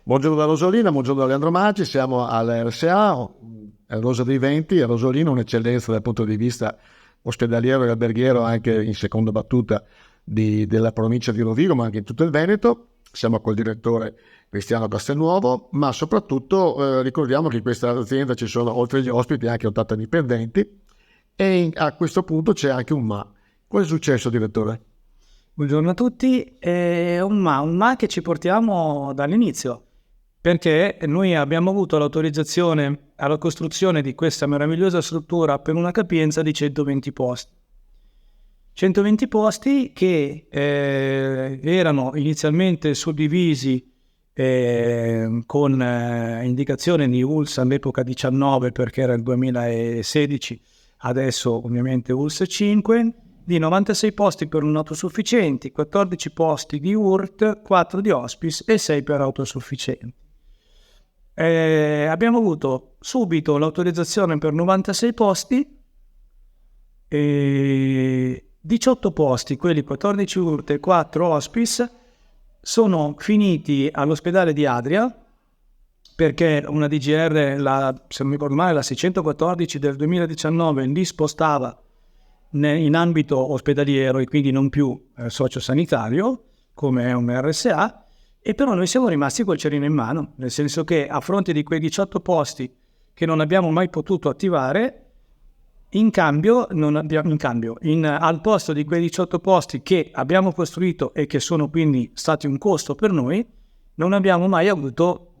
Buongiorno da Rosolina, buongiorno da Leandro Maggi, siamo all'RSA, Rosa dei Venti, a Rosolina, un'eccellenza dal punto di vista ospedaliero e alberghiero anche in seconda battuta della provincia di Rovigo, ma anche in tutto il Veneto. Siamo col direttore Cristiano Castelnuovo, ma soprattutto ricordiamo che in questa azienda ci sono, oltre agli ospiti, anche 80 dipendenti e a questo punto c'è anche un ma. Cosa è successo, direttore? Buongiorno a tutti, è un ma che ci portiamo dall'inizio, perché noi abbiamo avuto l'autorizzazione alla costruzione di questa meravigliosa struttura per una capienza di 120 posti. 120 posti che erano inizialmente suddivisi con indicazione di ULSS all'epoca 19 perché era il 2016, adesso ovviamente ULSS 5, di 96 posti per non autosufficienti, 14 posti di URT, 4 di hospice e 6 per autosufficienti. Abbiamo avuto subito l'autorizzazione per 96 posti, 18 posti, quelli 14 URT e 4 hospice, sono finiti all'ospedale di Adria, perché una DGR, se non mi ricordo male, la 614 del 2019 li spostava in ambito ospedaliero e quindi non più sociosanitario, come è un RSA, e però noi siamo rimasti col cerino in mano, nel senso che a fronte di quei 18 posti che non abbiamo mai potuto attivare, al posto di quei 18 posti che abbiamo costruito e che sono quindi stati un costo per noi, non abbiamo mai avuto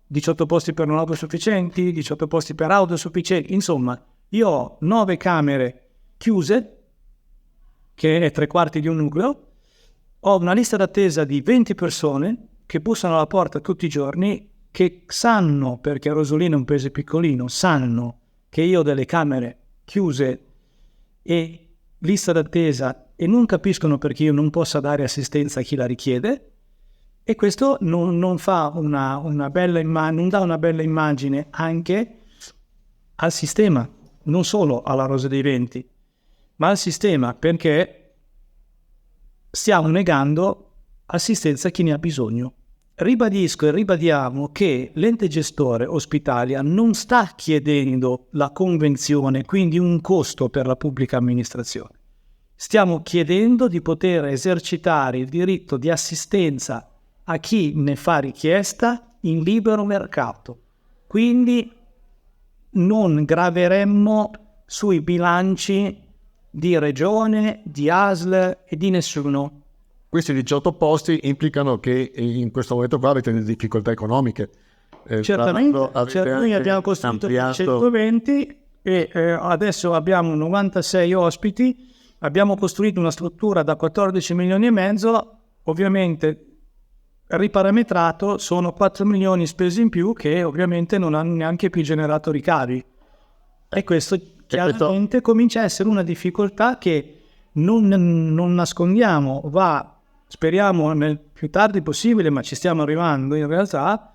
18 posti per non autosufficienti, 18 posti per autosufficienti, insomma, io ho 9 camere chiuse, che è 3/4 di un nucleo, ho una lista d'attesa di 20 persone che bussano alla porta tutti i giorni, che sanno, perché Rosolino è un paese piccolino, sanno che io ho delle camere chiuse e lista d'attesa e non capiscono perché io non possa dare assistenza a chi la richiede, e questo non dà una bella immagine anche al sistema, non solo alla Rosa dei Venti, ma al sistema, perché stiamo negando assistenza a chi ne ha bisogno. Ribadisco e ribadiamo che l'ente gestore Ospitalia non sta chiedendo la convenzione, quindi un costo per la pubblica amministrazione. Stiamo chiedendo di poter esercitare il diritto di assistenza a chi ne fa richiesta in libero mercato. Quindi non graveremmo sui bilanci di regione, di ASL e di nessuno. Questi 18 posti implicano che in questo momento qua avete delle difficoltà economiche. Certamente, noi abbiamo costruito 120 e adesso abbiamo 96 ospiti, abbiamo costruito una struttura da 14 milioni e mezzo, ovviamente riparametrato sono 4 milioni spesi in più che ovviamente non hanno neanche più generato ricavi, e questo chiaramente comincia a essere una difficoltà che non nascondiamo, speriamo nel più tardi possibile, ma ci stiamo arrivando in realtà,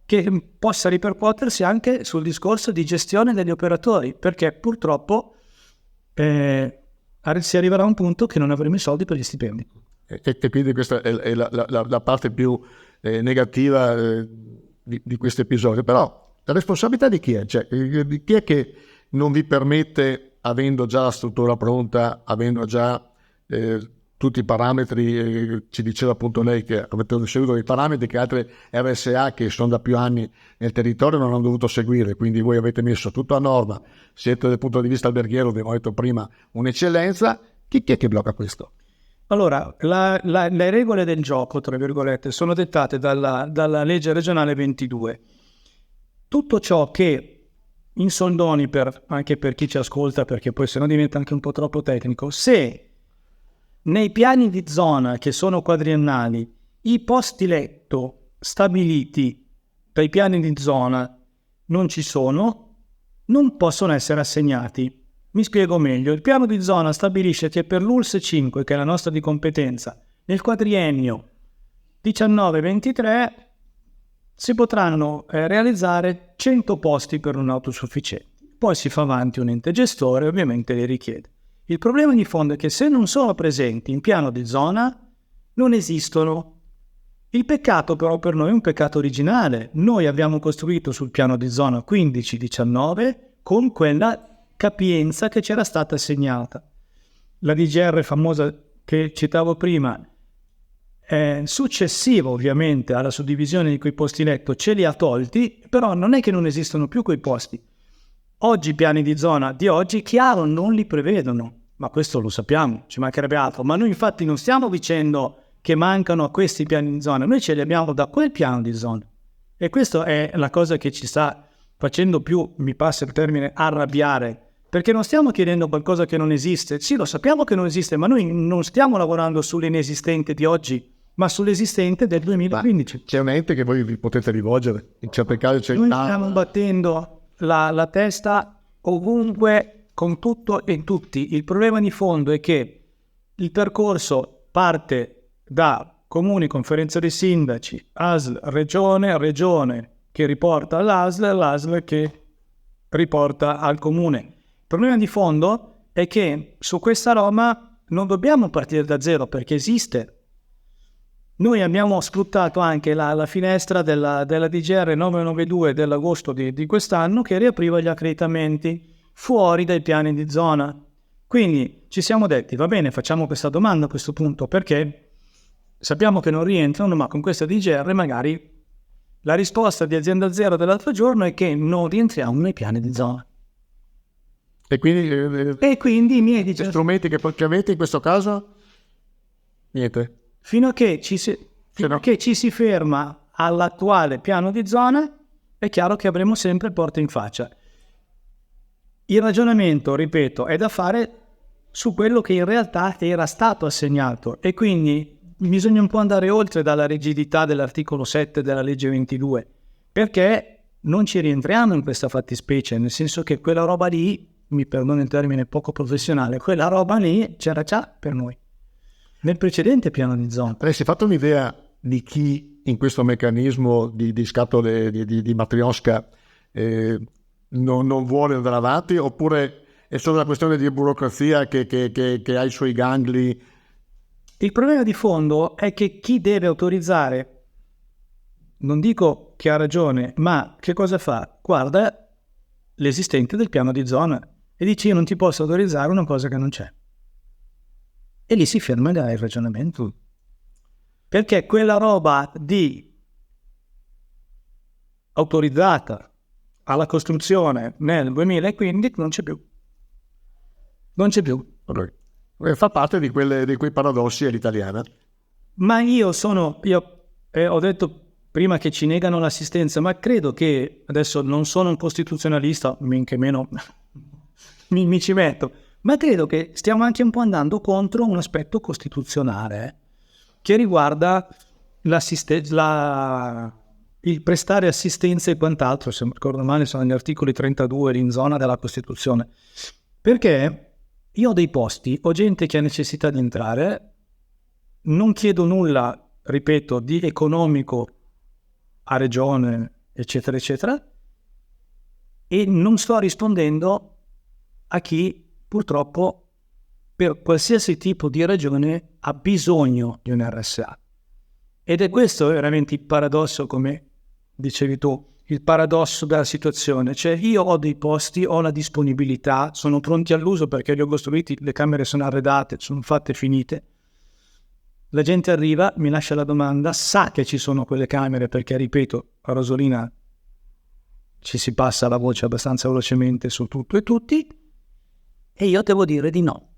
che possa ripercuotersi anche sul discorso di gestione degli operatori, perché purtroppo si arriverà a un punto che non avremo i soldi per gli stipendi. E quindi questa è la parte più negativa di questo episodio. Però la responsabilità di chi è? Cioè, di chi è che non vi permette, avendo già la struttura pronta, avendo già tutti i parametri, ci diceva appunto lei che avete ricevuto dei parametri che altre RSA che sono da più anni nel territorio non hanno dovuto seguire, quindi voi avete messo tutto a norma, siete dal punto di vista alberghiero, vi ho detto prima, un'eccellenza. Chi è che blocca questo? Allora, le regole del gioco, tra virgolette, sono dettate dalla legge regionale 22. Tutto ciò che, in soldoni, anche per chi ci ascolta, perché poi sennò diventa anche un po' troppo tecnico, se nei piani di zona, che sono quadriennali, i posti letto stabiliti dai piani di zona non ci sono, non possono essere assegnati. Mi spiego meglio. Il piano di zona stabilisce che per l'ULSS 5, che è la nostra di competenza, nel quadriennio 19-23 si potranno realizzare 100 posti per un autosufficiente. Poi si fa avanti un ente gestore, ovviamente li richiede. Il problema di fondo è che se non sono presenti in piano di zona, non esistono. Il peccato però per noi è un peccato originale. Noi abbiamo costruito sul piano di zona 15-19 con quella capienza che c'era stata assegnata. La DGR famosa che citavo prima, successiva ovviamente alla suddivisione di quei posti letto, ce li ha tolti, però non è che non esistono più quei posti. Oggi i piani di zona di oggi, chiaro, non li prevedono, ma questo lo sappiamo, ci mancherebbe altro. Ma noi infatti non stiamo dicendo che mancano a questi piani di zona, noi ce li abbiamo da quel piano di zona. E questa è la cosa che ci sta facendo più, mi passa il termine, arrabbiare, perché non stiamo chiedendo qualcosa che non esiste. Sì, lo sappiamo che non esiste, ma noi non stiamo lavorando sull'inesistente di oggi, ma sull'esistente del 2015. Ma c'è un ente che voi vi potete rivolgere, in certi casi c'è Noi stiamo battendo la testa ovunque, con tutto e tutti. Il problema di fondo è che il percorso parte da comuni, conferenza dei sindaci, ASL, regione che riporta all'ASL, l'ASL che riporta al comune. Il problema di fondo è che su questa roba non dobbiamo partire da zero, perché esiste. Noi abbiamo sfruttato anche la finestra della DGR 992 dell'agosto di quest'anno, che riapriva gli accreditamenti fuori dai piani di zona. Quindi ci siamo detti, va bene, facciamo questa domanda a questo punto, perché sappiamo che non rientrano, ma con questa DGR magari la risposta di Azienda Zero dell'altro giorno è che non rientriamo nei piani di zona. E quindi I miei gli strumenti che avete in questo caso? Niente. Fino a che ci si ferma all'attuale piano di zona, è chiaro che avremo sempre porte in faccia. Il ragionamento, ripeto, è da fare su quello che in realtà era stato assegnato, e quindi bisogna un po' andare oltre dalla rigidità dell'articolo 7 della legge 22, perché non ci rientriamo in questa fattispecie, nel senso che quella roba lì, mi perdono il termine poco professionale, quella roba lì c'era già per noi nel precedente piano di zona. Avresti fatto un'idea di chi in questo meccanismo di scatole di Matrioska non vuole andare avanti, oppure è solo una questione di burocrazia che ha i suoi gangli? Il problema di fondo è che chi deve autorizzare, non dico che ha ragione, ma che cosa fa? Guarda l'esistente del piano di zona e dice: io non ti posso autorizzare una cosa che non c'è. E lì si ferma il ragionamento. Perché quella roba di autorizzata alla costruzione nel 2015 non c'è più. Non c'è più. Fa parte di quei paradossi all'italiana. Ma io ho detto prima che ci negano l'assistenza, ma credo che, adesso non sono un costituzionalista, men che meno mi ci metto, ma credo che stiamo anche un po' andando contro un aspetto costituzionale che riguarda il prestare assistenza e quant'altro. Se non ricordo male sono gli articoli 32 in zona della Costituzione, perché io ho dei posti, ho gente che ha necessità di entrare, non chiedo nulla, ripeto, di economico a regione, eccetera, eccetera, e non sto rispondendo a chi purtroppo per qualsiasi tipo di ragione ha bisogno di un RSA. Ed è questo veramente il paradosso, come dicevi tu, il paradosso della situazione. Cioè, io ho dei posti, ho la disponibilità, sono pronti all'uso perché li ho costruiti, le camere sono arredate, sono fatte, finite. La gente arriva, mi lascia la domanda, sa che ci sono quelle camere perché, ripeto, a Rosolina ci si passa la voce abbastanza velocemente su tutto e tutti, e io devo dire di no.